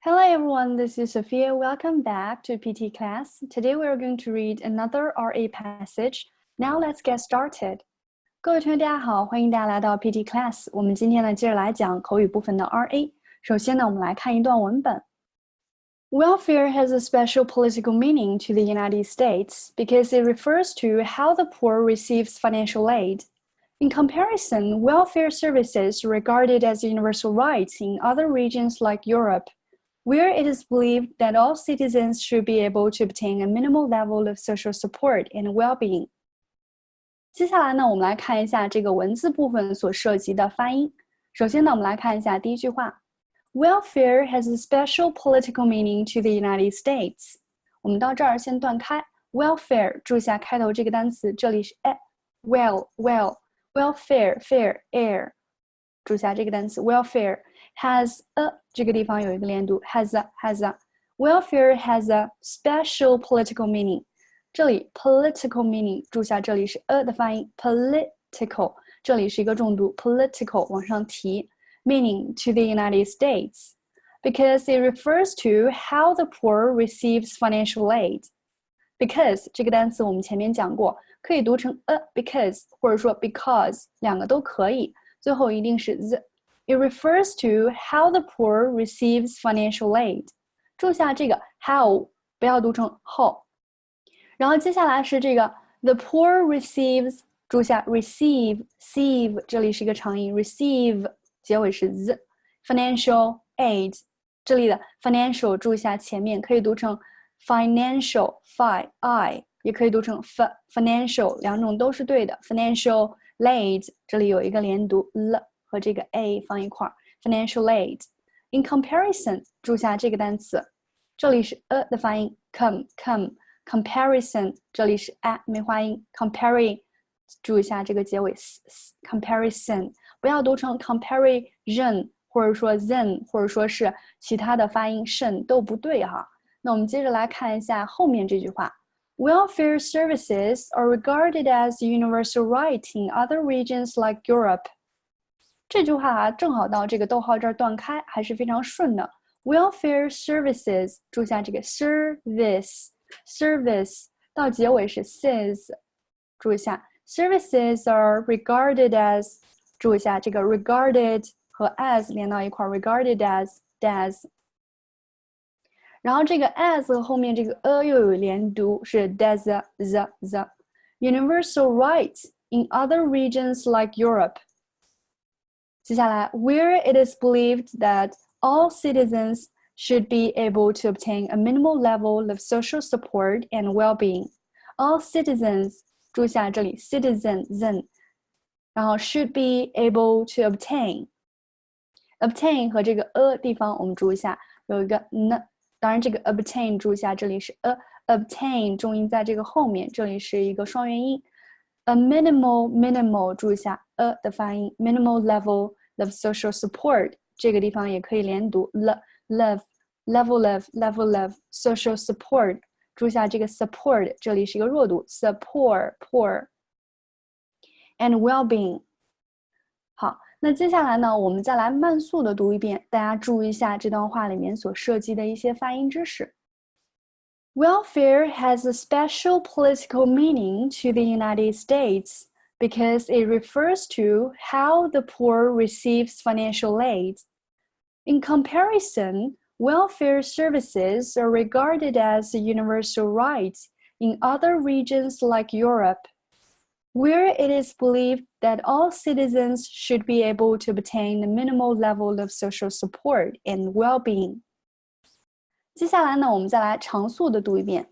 Hello everyone, this is Sophia. Welcome back to PT class. Today we are going to read another RA passage. Now let's get started. 各位同学大家好，欢迎大家来到 PT class. 我们今天呢接着来讲口语部分的 RA. 首先呢我们来看一段文本。Welfare has a special political meaning to the United States because it refers to how the poor receives financial aid. In comparison, welfare services are regarded as universal rights in other regions like Europe, where it is believed that all citizens should be able to obtain a minimal level of social support and well-being. 接下来呢，我们来看一下这个文字部分所涉及的发音。首先呢，我们来看一下第一句话。Welfare has a special political meaning to the United States. 我们到这儿先断开 welfare， 注意一下开头这个单词，这里是 welfare fair air， 注意一下这个单词 welfare has a 这个地方有一个连读 has a welfare has a special political meaning。 这里 political meaning 注意一下这里是 a 的发音 political， 这里是一个重读 political 往上提meaning to the United States because it refers to how the poor receives financial aid. Because 这个单词我们前面讲过，可以读成 a because 或者说 because， 两个都可以，最后一定是 the。 It refers to how the poor receives financial aid. 注意一下这个 how 不要读成 how。 然后接下来是这个 the poor receives， 注意一下 receive 这里是一个长音 receive 结尾是 the financial aid， 这里的 financial 注意一下前面可以读成 financial i 也可以读成 financial， 两种都是对的 financial aid 这里有一个连读 l 和这个 a 放一块 financial aid。 In comparison 注意一下这个单词，这里是 a 的发音 come comparison 这里是 a 没发音 comparing 注意一下这个结尾 comparison， 不要读成 comparison 或者说 then 或者说是其他的发音 shen 都不对哈。那我们接着来看一下后面这句话 Welfare services are regarded as universal right in other regions like Europe。 这句话正好到这个逗号这儿断开还是非常顺的 Welfare services 注意一下这个 service 到结尾是 says， 注意一下 services are regarded as， 注意一下这个 regarded 和 as 连到一块 regarded as 然后这个 as 和后面这个 a 又有连读是 the universal right in other regions like Europe。 接下来 where it is believed that all citizens should be able to obtain a minimal level of social support and well-being. All citizens 注意一下这里 citizen 然后 should be able to obtain 和这个 a 地方我们注意一下有一个 n， 当然这个 obtain 注意一下这里是 a obtain 重音在这个后面，这里是一个双元音 a minimal 注意一下 a 的发音 minimal level of social support 这个地方也可以连读 level of social support 注意一下这个 support 这里是一个弱读 support and well-being。 好，那接下来呢我们再来慢速的读一遍，大家注意一下这段话里面所涉及的一些发音知识。 Welfare has a special political meaning to the United States because it refers to how the poor receives financial aid. In comparison, welfare services are regarded as a universal right in other regions like Europe, where it is believed that all citizens should be able to obtain a minimal level of social support and well-being. 接下来呢，我们再来常速的读一遍。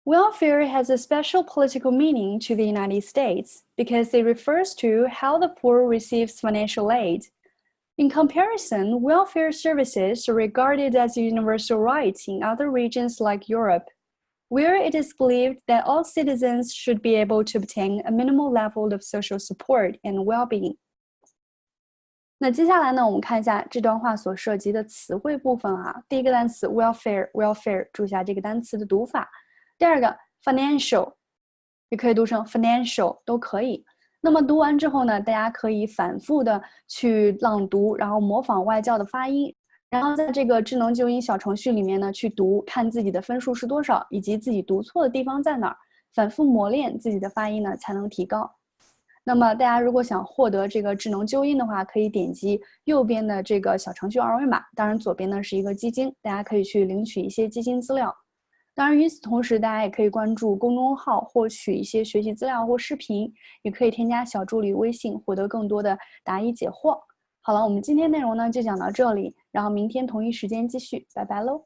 Welfare has a special political meaning to the United States because it refers to how the poor receives financial aid. In comparison, welfare services are regarded as a universal right in other regions like Europe, where it is believed that all citizens should be able to obtain a minimal level of social support and well-being. 那接下来呢，我们看一下这段话所涉及的词汇部分啊。第一个单词 welfare 注意一下这个单词的读法。第二个 financial 也可以读成 financial 都可以。那么读完之后呢，大家可以反复的去朗读，然后模仿外教的发音，然后在这个智能纠音小程序里面呢，去读，看自己的分数是多少，以及自己读错的地方在哪儿，反复磨练自己的发音呢，才能提高。那么大家如果想获得这个智能纠音的话，可以点击右边的这个小程序二维码，当然左边呢是一个基金，大家可以去领取一些基金资料。当然与此同时，大家也可以关注公众号，获取一些学习资料或视频，也可以添加小助理微信，获得更多的答疑解惑。好了，我们今天内容呢就讲到这里，然后明天同一时间继续，拜拜喽。